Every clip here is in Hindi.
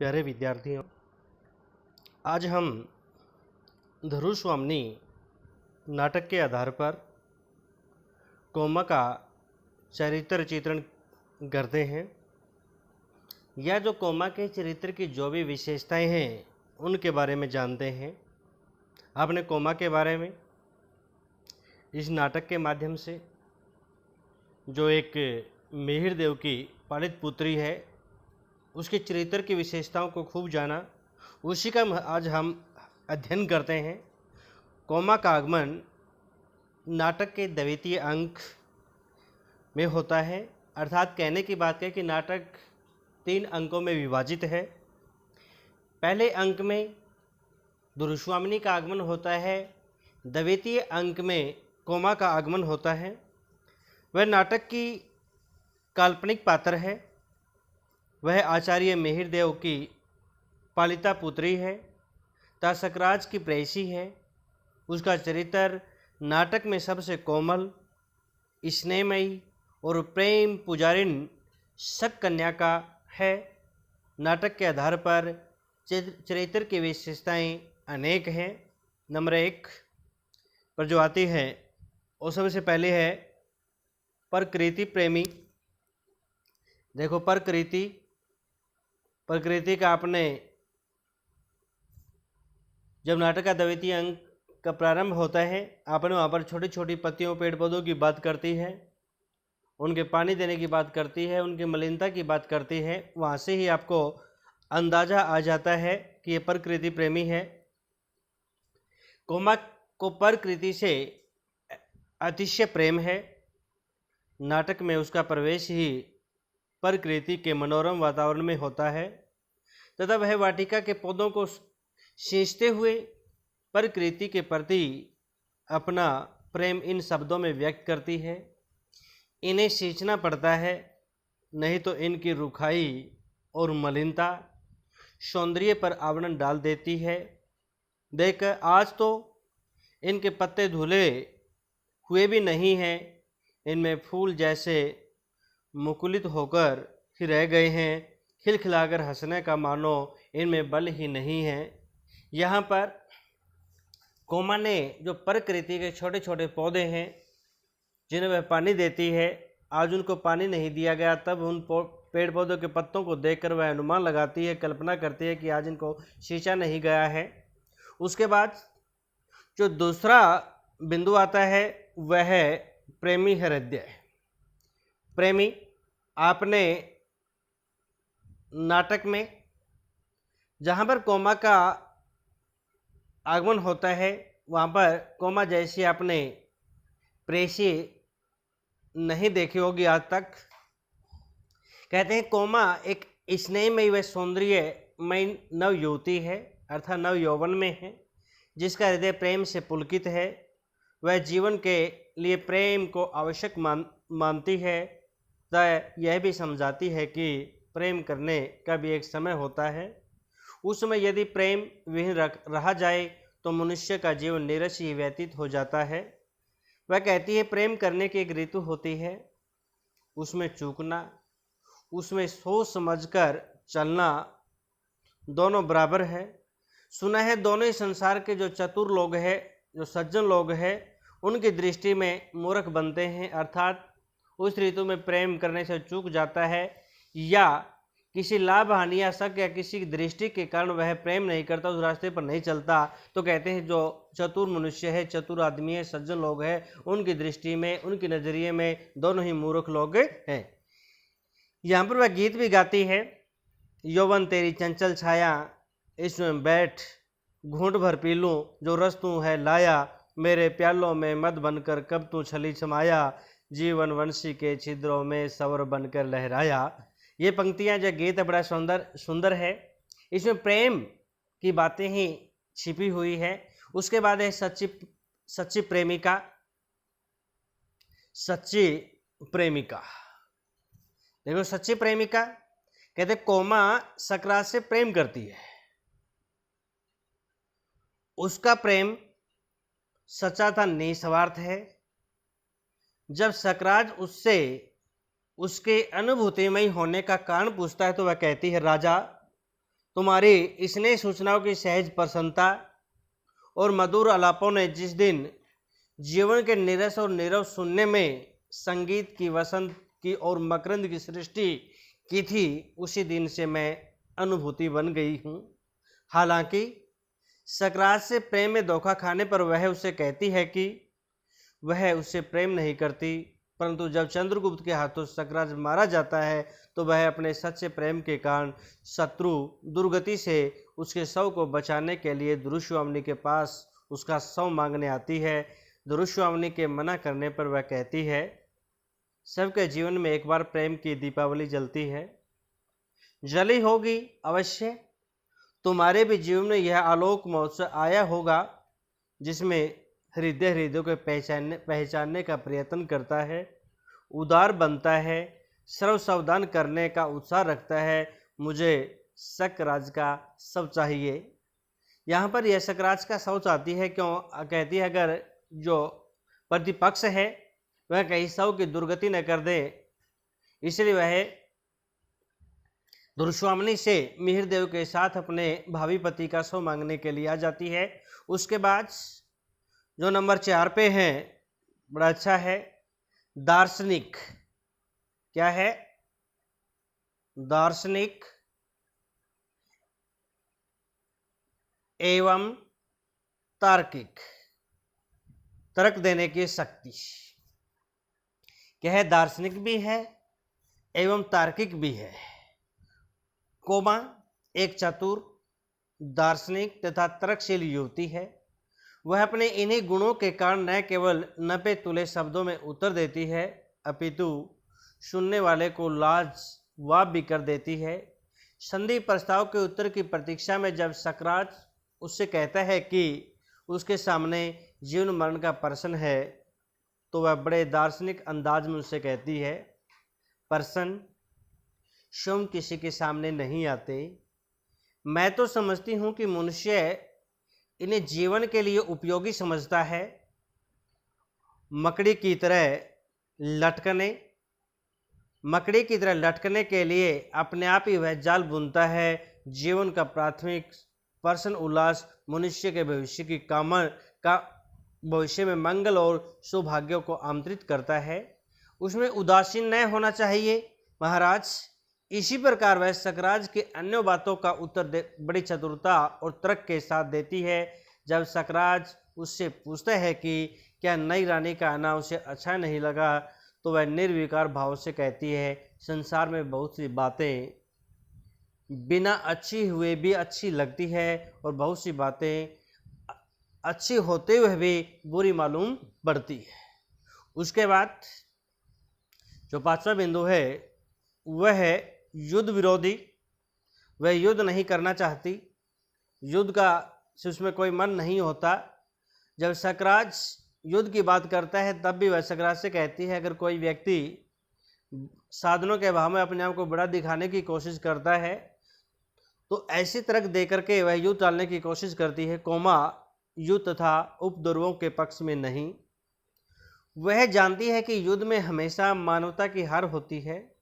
प्यारे विद्यार्थियों, आज हम ध्रुव स्वामिनी नाटक के आधार पर कोमा का चरित्र चित्रण करते हैं। यह जो कोमा के चरित्र की जो भी विशेषताएं हैं उनके बारे में जानते हैं। आपने कोमा के बारे में इस नाटक के माध्यम से जो एक मिहिर देव की पालित पुत्री है उसके चरित्र की विशेषताओं को खूब जाना। उसी का आज हम अध्ययन करते हैं। कोमा का आगमन नाटक के द्वितीय अंक में होता है, अर्थात कहने की बात है कि नाटक 3 अंकों में विभाजित है। पहले अंक में ध्रुव स्वामिनी का आगमन होता है, द्वितीय अंक में कोमा का आगमन होता है। वह नाटक की काल्पनिक पात्र है, वह आचार्य मिहिर देव की पालिता पुत्री है, तासकराज की प्रेयसी है। उसका चरित्र नाटक में सबसे कोमल, स्नेहमयी और प्रेम पुजारिन शक कन्या का है। नाटक के आधार पर चरित्र की विशेषताएं अनेक हैं। नंबर 1 पर जो आती है वो सबसे पहले है प्रकृति प्रेमी। देखो, प्रकृति का आपने जब नाटक का द्वितीय अंक का प्रारंभ होता है, आपने वहाँ पर छोटी छोटी पत्तियों पेड़ पौधों की बात करती है, उनके पानी देने की बात करती है, उनकी मलिनता की बात करती है। वहाँ से ही आपको अंदाजा आ जाता है कि ये प्रकृति प्रेमी है। कोमा को प्रकृति से अतिशय प्रेम है। नाटक में उसका प्रवेश ही प्रकृति के मनोरम वातावरण में होता है तथा वह वाटिका के पौधों को सींचते हुए प्रकृति के प्रति अपना प्रेम इन शब्दों में व्यक्त करती है। इन्हें सींचना पड़ता है, नहीं तो इनकी रुखाई और मलिनता सौंदर्य पर आवरण डाल देती है। देख, आज तो इनके पत्ते धुले हुए भी नहीं हैं, इनमें फूल जैसे मुकुलित होकर ही रह गए हैं। खिलखिलाकर हंसने का मानो इनमें बल ही नहीं है। यहाँ पर कोमा ने जो प्रकृति के छोटे छोटे पौधे हैं जिन्हें वह पानी देती है, आज उनको पानी नहीं दिया गया, तब उन पेड़ पौधों के पत्तों को देखकर वह अनुमान लगाती है, कल्पना करती है कि आज इनको सींचा नहीं गया है। उसके बाद जो दूसरा बिंदु आता है वह है प्रेमी हृदय। प्रेमी, आपने नाटक में जहाँ पर कोमा का आगमन होता है वहाँ पर कोमा जैसी आपने प्रेयसी नहीं देखी होगी आज तक। कहते हैं कोमा एक स्नेहमयी व सौंदर्यमयी नव युवती है, अर्थात नव यौवन में है, जिसका हृदय प्रेम से पुलकित है। वह जीवन के लिए प्रेम को आवश्यक मानती है, तथा यह भी समझाती है कि प्रेम करने का भी एक समय होता है। उस समय यदि प्रेम विहीन रहा जाए तो मनुष्य का जीवन नीरस ही व्यतीत हो जाता है। वह कहती है प्रेम करने की एक ऋतु होती है, उसमें चूकना, उसमें सोच समझकर चलना दोनों बराबर है। सुना है दोनों ही संसार के जो चतुर लोग हैं, जो सज्जन लोग हैं, उनकी दृष्टि में मूर्ख बनते हैं, अर्थात उस ऋतु में प्रेम करने से चूक जाता है या किसी लाभ हानि या शक या किसी की दृष्टि के कारण वह प्रेम नहीं करता, उस रास्ते पर नहीं चलता, तो कहते हैं जो चतुर मनुष्य है, चतुर आदमी है, सज्जन लोग हैं, उनकी दृष्टि में, उनके नजरिए में दोनों ही मूर्ख लोग हैं। यहाँ पर वह गीत भी गाती है, यौवन तेरी चंचल छाया, इसमें बैठ घूंट भर पी लूँ, जो रस तू है लाया, मेरे प्यालों में मद बनकर कब तू छली समाया, जीवन वंशी के छिद्रों में सवर बनकर लहराया। ये पंक्तियाँ जो गीत है बड़ा सुंदर है, इसमें प्रेम की बातें ही छिपी हुई है। उसके बाद है सच्ची प्रेमिका। सच्ची प्रेमिका, देखो सच्ची प्रेमिका कहते कोमा सकराज से प्रेम करती है, उसका प्रेम सच्चा था, निस्वार्थ है। जब सकराज उससे उसके अनुभूतिमय होने का कारण पूछता है तो वह कहती है, राजा तुम्हारी स्नेह सूचनाओं की सहज प्रसन्नता और मधुर आलापों ने जिस दिन जीवन के नीरस और नीरव सुनने में संगीत की, वसंत की और मकरंद की सृष्टि की थी, उसी दिन से मैं अनुभूति बन गई हूँ। हालांकि सकरात से प्रेम में धोखा खाने पर वह उसे कहती है कि वह उससे प्रेम नहीं करती, परंतु जब चंद्रगुप्त के हाथों सकरात मारा जाता है तो वह अपने सच्चे प्रेम के कारण शत्रु दुर्गति से उसके शव को बचाने के लिए दुरुश्वामिनी के पास उसका शव मांगने आती है। दुरुश्वामिनी के मना करने पर वह कहती है, सबके जीवन में एक बार प्रेम की दीपावली जलती है, जली होगी अवश्य। तुम्हारे भी जीवन में यह आलोक महोत्सव आया होगा जिसमें हृदय हृदय को पहचानने का प्रयत्न करता है, उदार बनता है, सर्व सावधान करने का उत्साह रखता है। मुझे सकराज का शव चाहिए। यहाँ पर यह सकराज का शव चाहती है, क्यों कहती है, अगर जो प्रतिपक्ष है वह कहीं शव की दुर्गति न कर दे, इसलिए वह दुर्श्वामिनी से मिहिरदेव के साथ अपने भावी पति का शव मांगने के लिए आ जाती है। उसके बाद जो नंबर 4 पे है, बड़ा अच्छा है, दार्शनिक। क्या है? दार्शनिक एवं तार्किक, तर्क देने की शक्ति। क्या है? दार्शनिक भी है एवं तार्किक भी है। कोमा एक चतुर, दार्शनिक तथा तर्कशील युवती है। वह अपने इन्हीं गुणों के कारण न केवल नपे तुले शब्दों में उत्तर देती है, अपितु सुनने वाले को लाजवाब भी कर देती है। संधि प्रस्ताव के उत्तर की प्रतीक्षा में जब सकरात उससे कहता है कि उसके सामने जीवन मरण का प्रश्न है, तो वह बड़े दार्शनिक अंदाज में उससे कहती है, प्रश्न स्वयं किसी के सामने नहीं आते। मैं तो समझती हूँ कि मनुष्य इन्हें जीवन के लिए उपयोगी समझता है। मकड़ी की तरह लटकने के लिए अपने आप ही वह जाल बुनता है। जीवन का प्राथमिक प्रश्न उल्लास मनुष्य के भविष्य की भविष्य में मंगल और सौभाग्यों को आमंत्रित करता है। उसमें उदासीन न होना चाहिए महाराज। इसी प्रकार वह सकराज के अन्य बातों का उत्तर बड़ी चतुरता और तर्क के साथ देती है। जब सकराज उससे पूछता है कि क्या नई रानी का आना उसे अच्छा नहीं लगा, तो वह निर्विकार भाव से कहती है, संसार में बहुत सी बातें बिना अच्छी हुए भी अच्छी लगती है और बहुत सी बातें अच्छी होते हुए भी बुरी मालूम पड़ती है। उसके बाद जो 5वां बिंदु है वह है युद्ध विरोधी। वह युद्ध नहीं करना चाहती, युद्ध का से उसमें कोई मन नहीं होता। जब सकराज युद्ध की बात करता है तब भी वह सकराज से कहती है, अगर कोई व्यक्ति साधनों के अभाव में अपने आप को बड़ा दिखाने की कोशिश करता है तो ऐसी तर्क दे करके वह युद्ध टालने की कोशिश करती है, युद्ध तथा उपद्रवों के पक्ष में नहीं। वह जानती है कि युद्ध में हमेशा मानवता की हार होती है।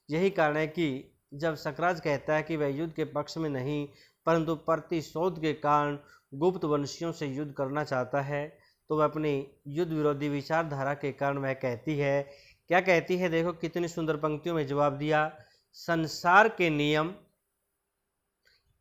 यही कारण है कि जब सकराज कहता है कि वह युद्ध के पक्ष में नहीं परंतु प्रतिशोध के कारण गुप्त वंशियों से युद्ध करना चाहता है, तो वह अपनी युद्ध विरोधी विचारधारा के कारण वह कहती है, क्या कहती है, देखो कितनी सुंदर पंक्तियों में जवाब दिया। संसार के नियम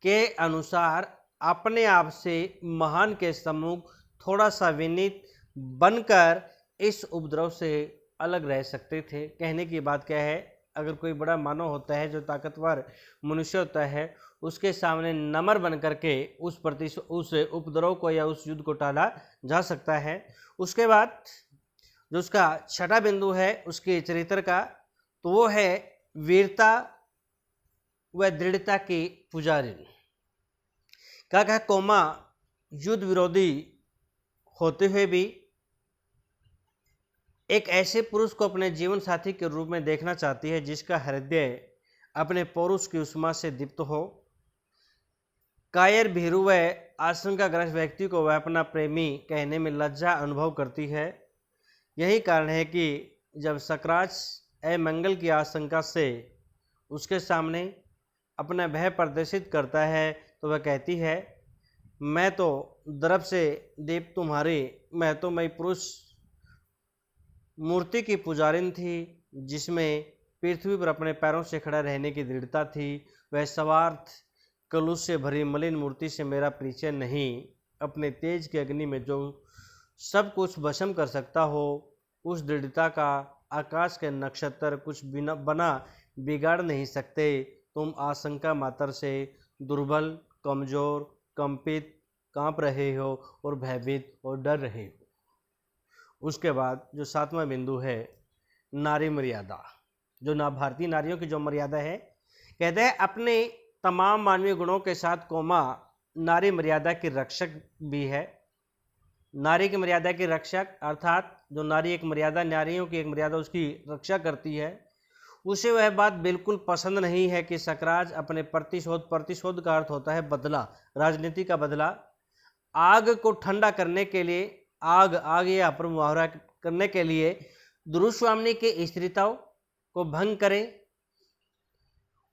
के अनुसार अपने आप से महान के सम्मुख थोड़ा सा विनीत बनकर इस उपद्रव से अलग रह सकते थे। कहने की बात क्या है, अगर कोई बड़ा मानव होता है, जो ताकतवर मनुष्य होता है, उसके सामने नम्र बन करके उस उपद्रव को या उस युद्ध को टाला जा सकता है। उसके बाद जो उसका 6वां बिंदु है उसके चरित्र का, तो वो है वीरता व दृढ़ता की पुजारी। क्या कहा, कोमा युद्ध विरोधी होते हुए भी एक ऐसे पुरुष को अपने जीवन साथी के रूप में देखना चाहती है जिसका हृदय अपने पौरुष की उष्मा से दीप्त हो। कायर, भीरु व आशंकाग्रस्त व्यक्ति को वह अपना प्रेमी कहने में लज्जा अनुभव करती है। यही कारण है कि जब सकराज अमंगल की आशंका से उसके सामने अपना भय प्रदर्शित करता है तो वह कहती है, मैं तो द्रव से दीप तुम्हारी महत्वमयी पुरुष मूर्ति की पुजारिन थी, जिसमें पृथ्वी पर अपने पैरों से खड़ा रहने की दृढ़ता थी। वह स्वार्थ कलुष से भरी मलिन मूर्ति से मेरा परिचय नहीं। अपने तेज के अग्नि में जो सब कुछ भस्म कर सकता हो, उस दृढ़ता का आकाश के नक्षत्र कुछ बिना बना बिगाड़ नहीं सकते। तुम आशंका मात्र से दुर्बल, कमजोर, कंपित, कांप रहे हो और भयभीत और डर रहे हो। उसके बाद जो 7वां बिंदु है, नारी मर्यादा, जो भारतीय नारियों की जो मर्यादा है, कहते हैं अपने तमाम मानवीय गुणों के साथ कोमा नारी मर्यादा की रक्षक भी है। नारी की मर्यादा की रक्षक अर्थात जो नारी एक मर्यादा, नारियों की एक मर्यादा उसकी रक्षा करती है, उसे वह बात बिल्कुल पसंद नहीं है कि सकराज अपने प्रतिशोध का अर्थ होता है बदला, राजनीति का बदला। आग को ठंडा करने के लिए, आग या पर मुहावरा करने के लिए दुरुस्वामिनी के स्त्रीताओं को भंग करे,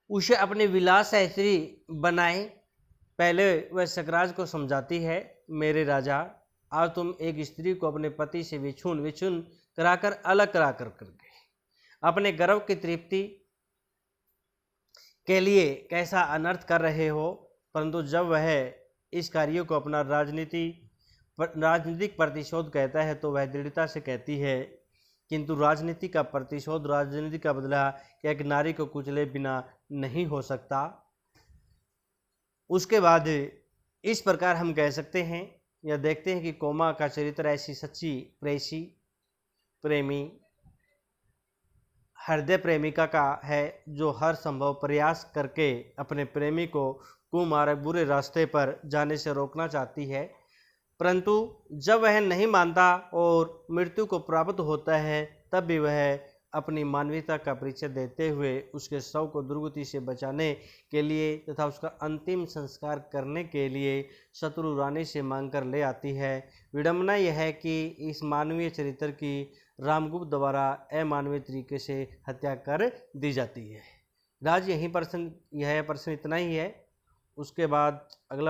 उसे अपने विलास स्त्री बनाए। पहले वह सकराज को समझाती है, मेरे राजा, आज तुम एक स्त्री को अपने पति से विछुन कराकर अलग करा करके अपने गर्व की तृप्ति के लिए कैसा अनर्थ कर रहे हो। परंतु जब वह इस कार्य को अपना राजनीतिक प्रतिशोध कहता है तो वह दृढ़ता से कहती है, किंतु राजनीति का प्रतिशोध, राजनीति का बदला एक नारी को कुचले बिना नहीं हो सकता। उसके बाद इस प्रकार हम कह सकते हैं या देखते हैं कि कोमा का चरित्र ऐसी सच्ची प्रेसी, प्रेमी, हृदय प्रेमिका का है, जो हर संभव प्रयास करके अपने प्रेमी को कुमार्ग, बुरे रास्ते पर जाने से रोकना चाहती है। परंतु जब वह नहीं मानता और मृत्यु को प्राप्त होता है, तब भी वह अपनी मानवीयता का परिचय देते हुए उसके शव को दुर्गति से बचाने के लिए तथा उसका अंतिम संस्कार करने के लिए शत्रु रानी से मांगकर ले आती है। विडंबना यह है कि इस मानवीय चरित्र की रामगुप्त द्वारा अमानवीय तरीके से हत्या कर दी जाती है। राज यह प्रश्न इतना ही है। उसके बाद अगला